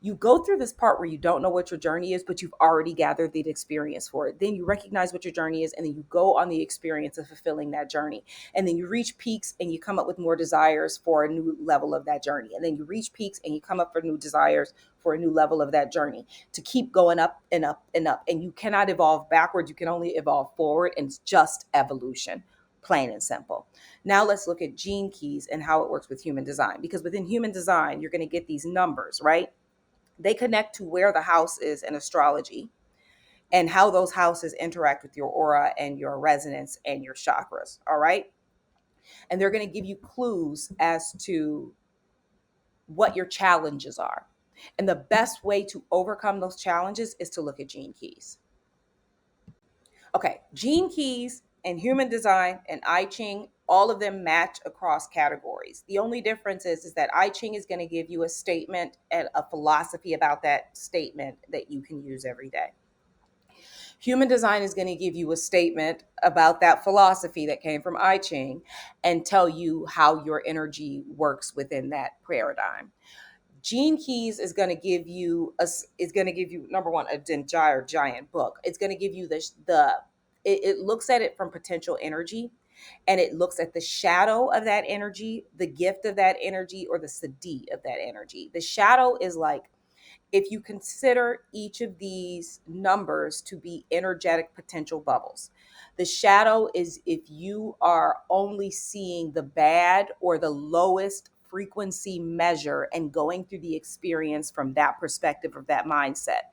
you go through this part where you don't know what your journey is, but you've already gathered the experience for it. Then you recognize what your journey is, and then you go on the experience of fulfilling that journey. And then you reach peaks and you come up with more desires for a new level of that journey. And then you reach peaks and you come up for new desires for a new level of that journey, to keep going up and up and up. And you cannot evolve backwards. You can only evolve forward. And it's just evolution, plain and simple. Now let's look at gene keys and how it works with human design, because within human design, you're going to get these numbers, right? They connect to where the house is in astrology and how those houses interact with your aura and your resonance and your chakras. All right. And they're going to give you clues as to what your challenges are. And the best way to overcome those challenges is to look at gene keys. Okay. Gene keys and human design and I Ching, all of them match across categories. The only difference is that I Ching is going to give you a statement and a philosophy about that statement that you can use every day. Human design is going to give you a statement about that philosophy that came from I Ching and tell you how your energy works within that paradigm. Gene Keys is going to give you number one, a giant book. It's going to give you it looks at it from potential energy, and it looks at the shadow of that energy, the gift of that energy, or the sadi of that energy. The shadow is like, if you consider each of these numbers to be energetic potential bubbles. The shadow is if you are only seeing the bad or the lowest frequency measure and going through the experience from that perspective of that mindset.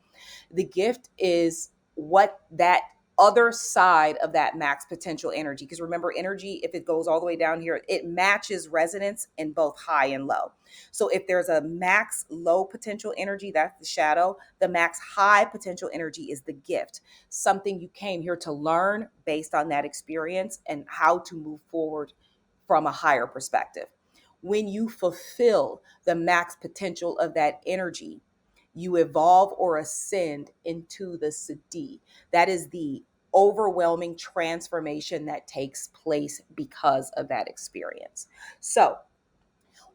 The gift is what that other side of that max potential energy. Because remember, energy, if it goes all the way down here, it matches resonance in both high and low. So if there's a max low potential energy, that's the shadow. The max high potential energy is the gift, something you came here to learn based on that experience and how to move forward from a higher perspective. When you fulfill the max potential of that energy, you evolve or ascend into the Siddhi. That is the overwhelming transformation that takes place because of that experience. So,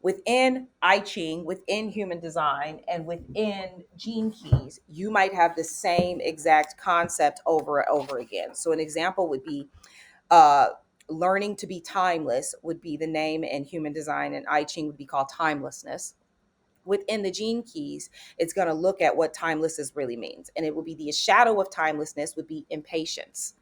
within I Ching, within human design, and within gene keys, you might have the same exact concept over and over again. So, an example would be uh, learning to be timeless, would be the name in human design, and I Ching would be called timelessness. Within the gene keys, it's going to look at what timelessness really means. And it will be the shadow of timelessness would be impatience.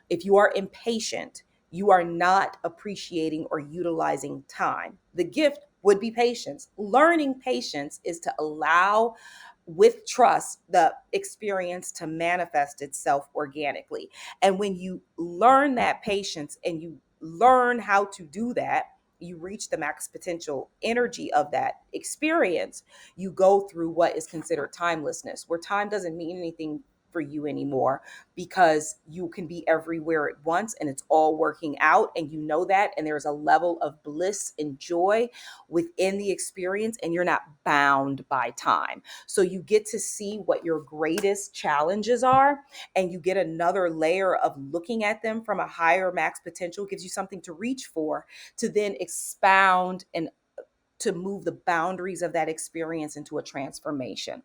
If you are impatient, you are not appreciating or utilizing time. The gift would be patience. Learning patience is to allow with trust the experience to manifest itself organically. And when you learn that patience and you learn how to do that, you reach the max potential energy of that experience. You go through what is considered timelessness, where time doesn't mean anything for you anymore because you can be everywhere at once and it's all working out and you know that, and there's a level of bliss and joy within the experience and you're not bound by time. So you get to see what your greatest challenges are, and you get another layer of looking at them from a higher max potential, gives you something to reach for, to then expound and to move the boundaries of that experience into a transformation.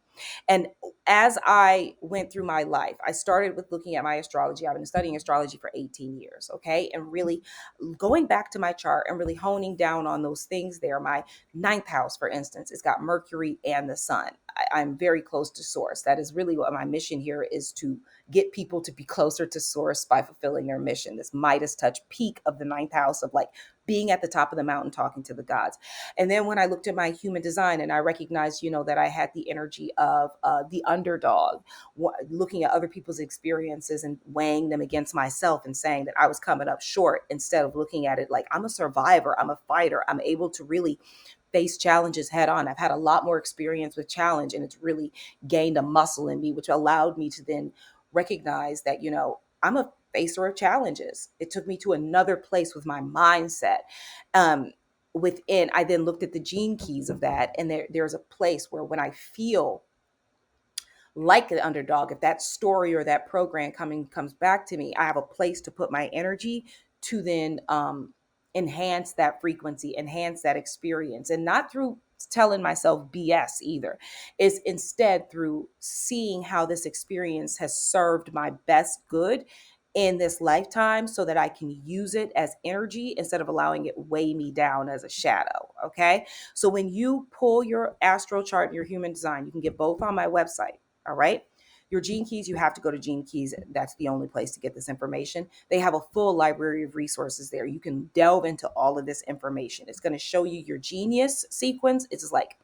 And as I went through my life, I started with looking at my astrology. I've been studying astrology for 18 years, okay? And really going back to my chart and really honing down on those things there. My ninth house, for instance, it's got Mercury and the sun. I'm very close to source. That is really what my mission here is, to get people to be closer to source by fulfilling their mission. This Midas touch peak of the ninth house of like being at the top of the mountain talking to the gods. And then when I looked at my human design and I recognized, that I had the energy of the underdog, looking at other people's experiences and weighing them against myself and saying that I was coming up short, instead of looking at it like I'm a survivor, I'm a fighter, I'm able to really face challenges head on. I've had a lot more experience with challenge, and it's really gained a muscle in me, which allowed me to then recognize that, I'm a facer of challenges. It took me to another place with my mindset. Within, I then looked at the gene keys of that, and there's a place where when I feel like the underdog, if that story or that program comes back to me, I have a place to put my energy to then enhance that frequency, enhance that experience, and not through telling myself BS either. Is instead through seeing how this experience has served my best good in this lifetime, so that I can use it as energy instead of allowing it weigh me down as a shadow. Okay. So when you pull your astro chart and your human design, you can get both on my website. All right. Your gene keys, you have to go to Gene Keys. That's the only place to get this information. They have a full library of resources there. You can delve into all of this information. It's going to show you your genius sequence. It's just like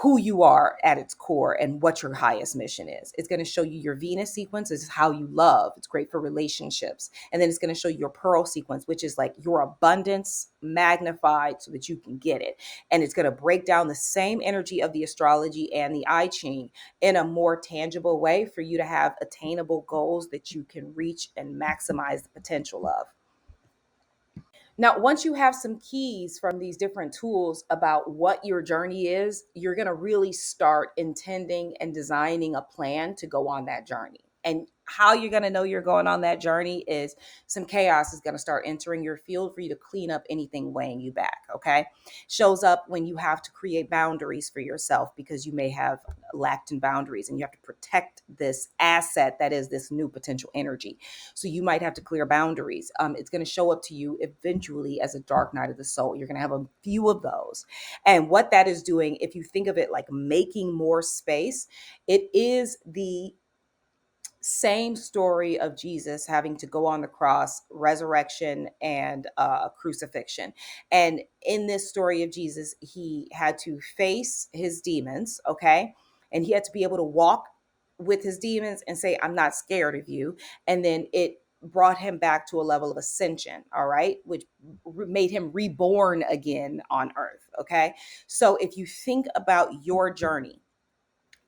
who you are at its core and what your highest mission is. It's going to show you your Venus sequence, is how you love. It's great for relationships. And then it's going to show you your Pearl sequence, which is like your abundance magnified so that you can get it. And it's going to break down the same energy of the astrology and the I Ching in a more tangible way for you to have attainable goals that you can reach and maximize the potential of. Now, once you have some keys from these different tools about what your journey is, you're going to really start intending and designing a plan to go on that journey. And how you're going to know you're going on that journey is some chaos is going to start entering your field for you to clean up anything weighing you back. Okay. Shows up when you have to create boundaries for yourself because you may have lacked in boundaries and you have to protect this asset that is this new potential energy. So you might have to clear boundaries. It's going to show up to you eventually as a dark night of the soul. You're going to have a few of those. And what that is doing, if you think of it like making more space, it is the same story of Jesus having to go on the cross, resurrection, and crucifixion. And in this story of Jesus, he had to face his demons, okay? And he had to be able to walk with his demons and say, I'm not scared of you. And then it brought him back to a level of ascension, all right, which made him reborn again on earth. Okay. So if you think about your journey,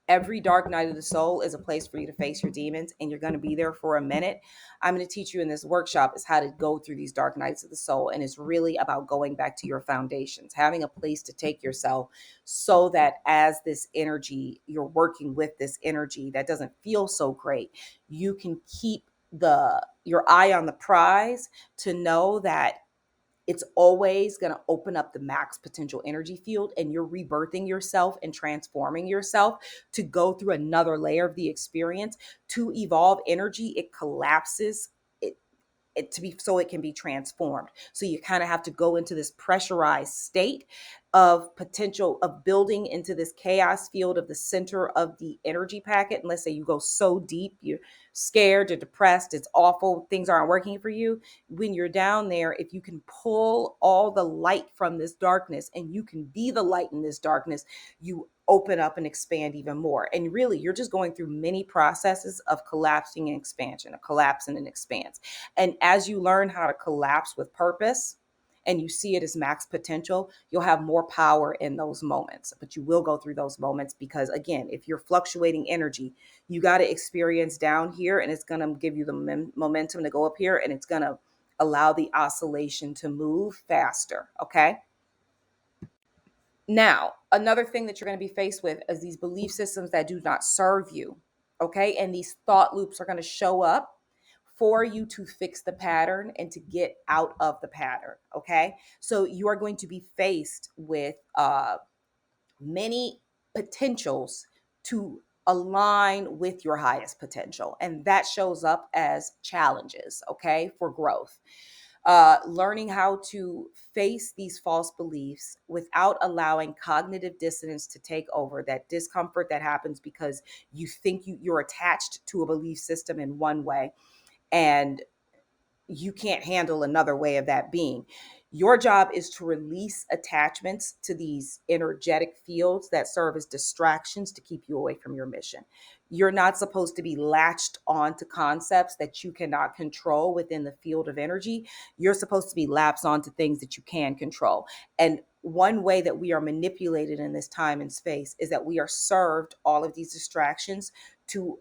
every dark night of the soul is a place for you to face your demons, and you're going to be there for a minute. I'm going to teach you in this workshop is how to go through these dark nights of the soul, and it's really about going back to your foundations, having a place to take yourself, so that as this energy, you're working with this energy that doesn't feel so great, you can keep the your eye on the prize, to know that it's always going to open up the max potential energy field, and you're rebirthing yourself and transforming yourself to go through another layer of the experience. To evolve energy, it collapses it to be, so it can be transformed. So you kind of have to go into this pressurized state of potential of building into this chaos field of the center of the energy packet. And let's say you go so deep, you're scared, you're depressed, it's awful, things aren't working for you. When you're down there, if you can pull all the light from this darkness, and you can be the light in this darkness, you open up and expand even more. And really, you're just going through many processes of collapsing and expansion, of collapse and an expanse. And as you learn how to collapse with purpose, and you see it as max potential, you'll have more power in those moments. But you will go through those moments, because again, if you're fluctuating energy, you got to experience down here, and it's going to give you the momentum to go up here, and it's going to allow the oscillation to move faster. Okay. Now, another thing that you're going to be faced with is these belief systems that do not serve you. Okay. And these thought loops are going to show up for you to fix the pattern and to get out of the pattern. Okay. So you are going to be faced with many potentials to align with your highest potential. And that shows up as challenges. Okay. For growth. Learning how to face these false beliefs without allowing cognitive dissonance to take over, that discomfort that happens because you think you're attached to a belief system in one way, and you can't handle another way of that being. Your job is to release attachments to these energetic fields that serve as distractions to keep you away from your mission. You're not supposed to be latched onto concepts that you cannot control within the field of energy. You're supposed to be lapsed onto things that you can control. And one way that we are manipulated in this time and space is that we are served all of these distractions to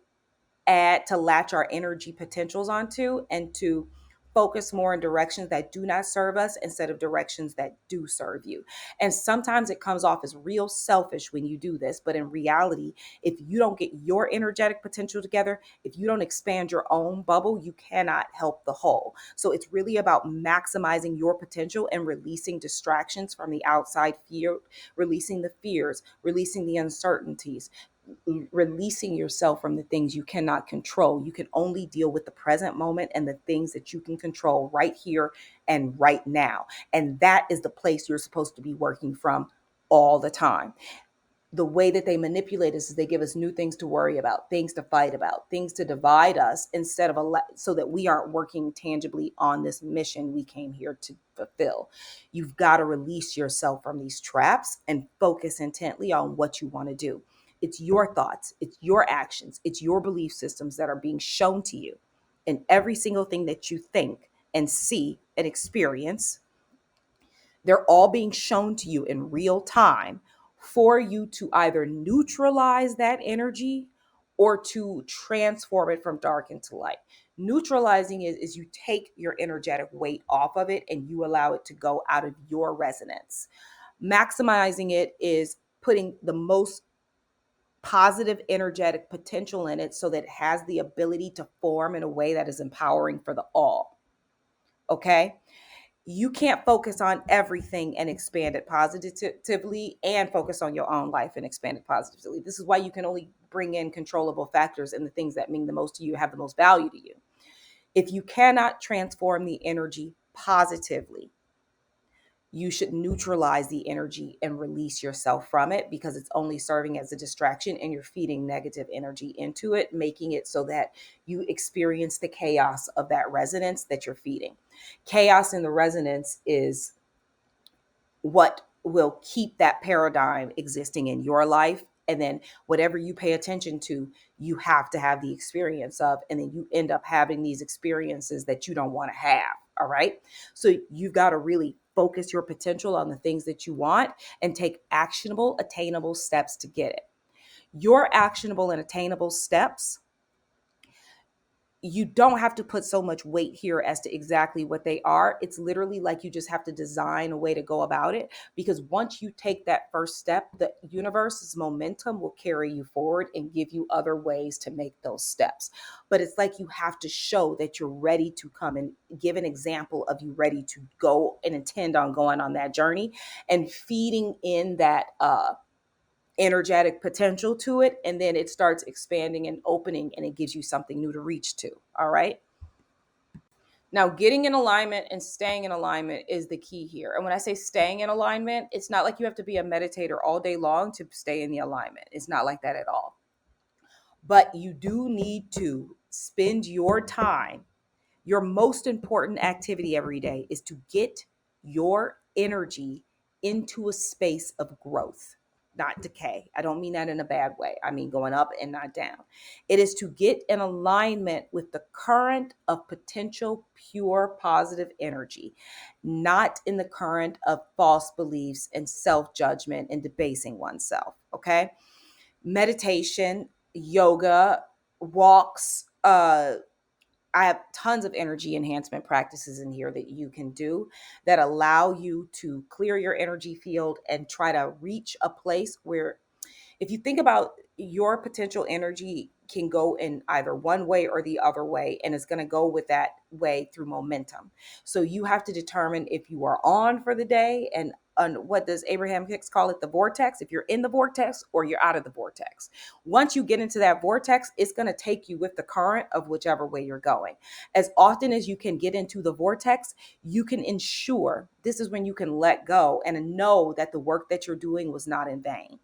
to latch our energy potentials onto, and to focus more in directions that do not serve us instead of directions that do serve you. And sometimes it comes off as real selfish when you do this, but in reality, if you don't get your energetic potential together, if you don't expand your own bubble, you cannot help the whole. So it's really about maximizing your potential and releasing distractions from the outside field, releasing the fears, releasing the uncertainties, releasing yourself from the things you cannot control. You can only deal with the present moment and the things that you can control right here and right now. And that is the place you're supposed to be working from all the time. The way that they manipulate us is they give us new things to worry about, things to fight about, things to divide us, instead of so that we aren't working tangibly on this mission we came here to fulfill. You've got to release yourself from these traps and focus intently on what you want to do. It's your thoughts, it's your actions, it's your belief systems that are being shown to you. And every single thing that you think and see and experience, they're all being shown to you in real time for you to either neutralize that energy or to transform it from dark into light. Neutralizing is you take your energetic weight off of it and you allow it to go out of your resonance. Maximizing it is putting the most positive energetic potential in it so that it has the ability to form in a way that is empowering for the all. Okay? You can't focus on everything and expand it positively and focus on your own life and expand it positively. This is why you can only bring in controllable factors and the things that mean the most to you, have the most value to you. If you cannot transform the energy positively, you should neutralize the energy and release yourself from it, because it's only serving as a distraction and you're feeding negative energy into it, making it so that you experience the chaos of that resonance that you're feeding. Chaos in the resonance is what will keep that paradigm existing in your life And then whatever you pay attention to, you have to have the experience of, and then you end up having these experiences that you don't want to have. All right. So you've got to really focus your potential on the things that you want and take actionable, attainable steps to get it. Your actionable and attainable steps, you don't have to put so much weight here as to exactly what they are. It's literally like you just have to design a way to go about it, because once you take that first step, the universe's momentum will carry you forward and give you other ways to make those steps. But it's like you have to show that you're ready to come and give an example of you ready to go and intend on going on that journey and feeding in that energetic potential to it, and then it starts expanding and opening, and it gives you something new to reach to. All right. Now, getting in alignment and staying in alignment is the key here. And when I say staying in alignment, it's not like you have to be a meditator all day long to stay in the alignment. It's not like that at all. But you do need to spend your time. Your most important activity every day is to get your energy into a space of growth, not decay. I don't mean that in a bad way. I mean going up and not down. It is to get in alignment with the current of potential pure positive energy, not in the current of false beliefs and self-judgment and debasing oneself. Okay. Meditation, yoga, walks, I have tons of energy enhancement practices in here that you can do that allow you to clear your energy field and try to reach a place where, if you think about, your potential energy can go in either one way or the other way, and it's going to go with that way through momentum. So you have to determine if you are on for the day, and what does Abraham Hicks call it, the vortex, if you're in the vortex or you're out of the vortex. Once you get into that vortex, it's going to take you with the current of whichever way you're going. As often as you can get into the vortex, you can ensure, this is when you can let go and know that the work that you're doing was not in vain.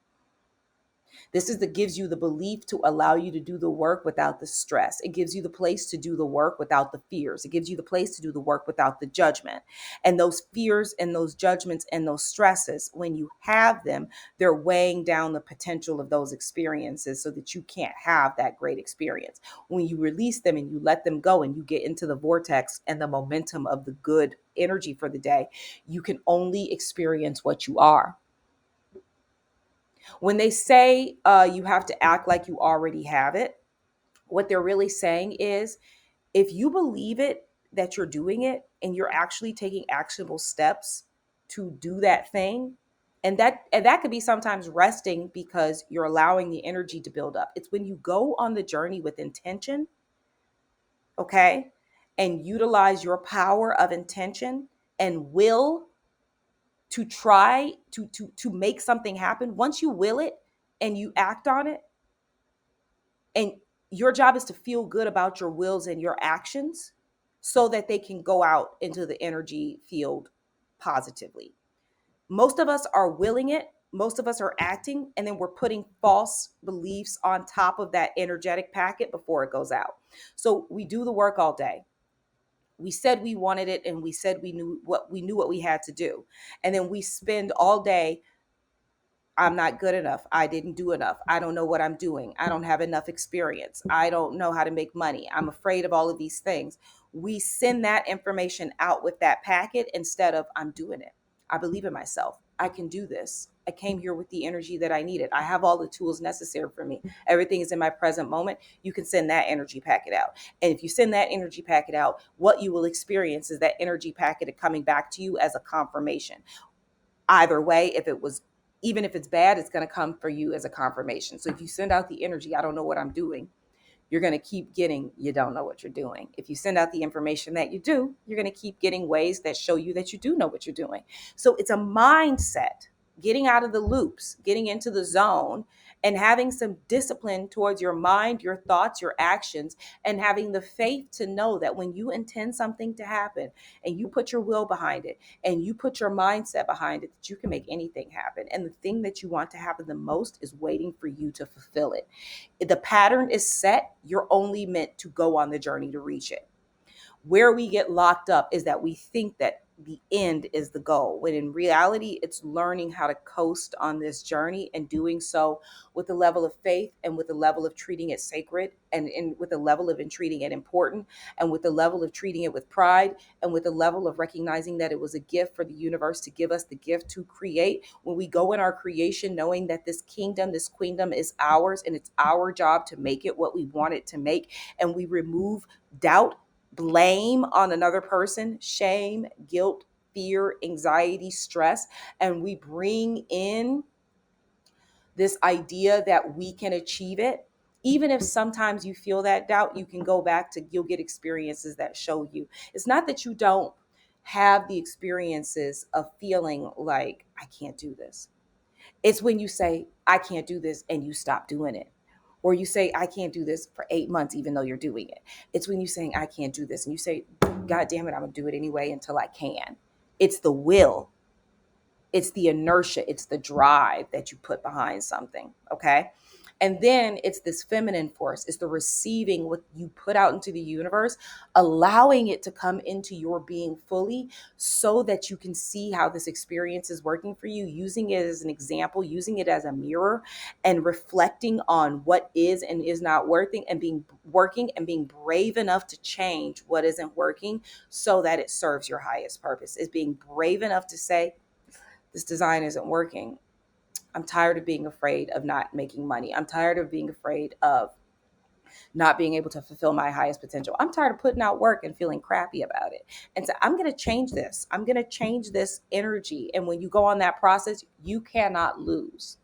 This is that gives you the belief to allow you to do the work without the stress. It gives you the place to do the work without the fears. It gives you the place to do the work without the judgment. And those fears and those judgments and those stresses, when you have them, they're weighing down the potential of those experiences so that you can't have that great experience. When you release them and you let them go and you get into the vortex and the momentum of the good energy for the day, you can only experience what you are. When they say you have to act like you already have it, what they're really saying is, if you believe it, that you're doing it, and you're actually taking actionable steps to do that thing, and that could be sometimes resting because you're allowing the energy to build up. It's when you go on the journey with intention, okay, and utilize your power of intention and will to try to make something happen. Once you will it and you act on it, and your job is to feel good about your wills and your actions so that they can go out into the energy field positively. Most of us are willing it, most of us are acting, and then we're putting false beliefs on top of that energetic packet before it goes out. So we do the work all day. We said we wanted it, and we said we knew what we had to do. And then we spend all day, I'm not good enough. I didn't do enough. I don't know what I'm doing. I don't have enough experience. I don't know how to make money. I'm afraid of all of these things. We send that information out with that packet instead of, I'm doing it. I believe in myself. I can do this. I came here with the energy that I needed. I have all the tools necessary for me. Everything is in my present moment. You can send that energy packet out. And if you send that energy packet out, what you will experience is that energy packet coming back to you as a confirmation. Either way, even if it's bad, it's going to come for you as a confirmation. So if you send out the energy, I don't know what I'm doing, you're going to keep getting, you don't know what you're doing. If you send out the information that you do, you're going to keep getting ways that show you that you do know what you're doing. So it's a mindset, getting out of the loops, getting into the zone, and having some discipline towards your mind, your thoughts, your actions, and having the faith to know that when you intend something to happen and you put your will behind it and you put your mindset behind it, that you can make anything happen. And the thing that you want to happen the most is waiting for you to fulfill it. The pattern is set. You're only meant to go on the journey to reach it. Where we get locked up is that we think that the end is the goal, when in reality it's learning how to coast on this journey, and doing so with a level of faith, and with a level of treating it sacred, and with a level of treating it important, and with a level of treating it with pride, and with a level of recognizing that it was a gift for the universe to give us the gift to create. When we go in our creation knowing that this kingdom, this queendom is ours, and it's our job to make it what we want it to make, and we remove doubt, blame on another person, shame, guilt, fear, anxiety, stress, and we bring in this idea that we can achieve it. Even if sometimes you feel that doubt, you can go back to, you'll get experiences that show you. It's not that you don't have the experiences of feeling like, I can't do this. It's when you say, I can't do this, and you stop doing it. Or you say, I can't do this for 8 months, even though you're doing it. It's when you're saying, I can't do this, and you say, God damn it, I'm going to do it anyway until I can. It's the will, it's the inertia, it's the drive that you put behind something. Okay. And then it's this feminine force, it's the receiving what you put out into the universe, allowing it to come into your being fully, so that you can see how this experience is working for you, using it as an example, using it as a mirror, and reflecting on what is and is not working, and being brave enough to change what isn't working so that it serves your highest purpose. Is being brave enough to say, this design isn't working. I'm tired of being afraid of not making money. I'm tired of being afraid of not being able to fulfill my highest potential. I'm tired of putting out work and feeling crappy about it. And so I'm going to change this. I'm going to change this energy. And when you go on that process, you cannot lose.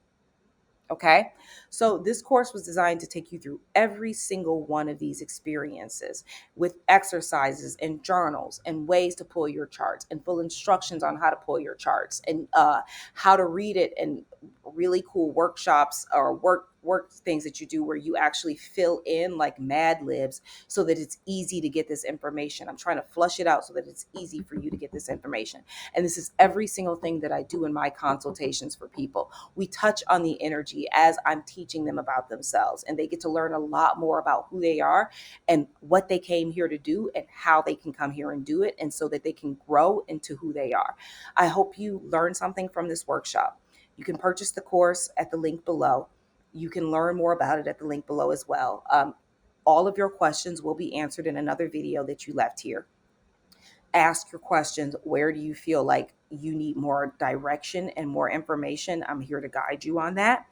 Okay. So this course was designed to take you through every single one of these experiences, with exercises and journals and ways to pull your charts, and full instructions on how to pull your charts, and how to read it, and really cool workshops or work things that you do where you actually fill in like Mad Libs, so that it's easy to get this information. I'm trying to flush it out so that it's easy for you to get this information. And this is every single thing that I do in my consultations for people. We touch on the energy as I'm teaching them about themselves, and they get to learn a lot more about who they are and what they came here to do, and how they can come here and do it, and so that they can grow into who they are. I hope you learned something from this workshop. You can purchase the course at the link below. You can learn more about it at the link below as well. All of your questions will be answered in another video that you left here. Ask your questions. Where do you feel like you need more direction and more information? I'm here to guide you on that,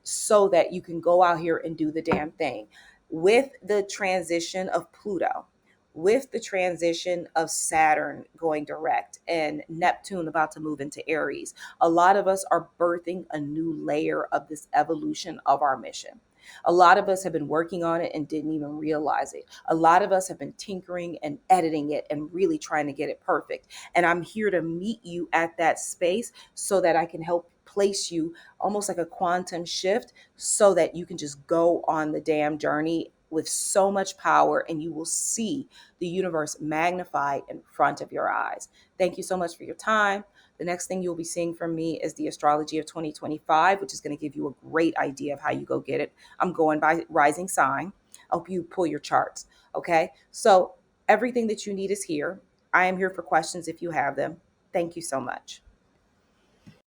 so that you can go out here and do the damn thing. With the transition of Pluto, with the transition of Saturn going direct, and Neptune about to move into Aries, a lot of us are birthing a new layer of this evolution of our mission. A lot of us have been working on it and didn't even realize it. A lot of us have been tinkering and editing it and really trying to get it perfect. And I'm here to meet you at that space so that I can help place you almost like a quantum shift, so that you can just go on the damn journey with so much power, and you will see the universe magnified in front of your eyes. Thank you so much for your time. The next thing you'll be seeing from me is the astrology of 2025, which is going to give you a great idea of how you go get it. I'm going by rising sign. I hope you pull your charts. Okay. So everything that you need is here. I am here for questions if you have them. Thank you so much.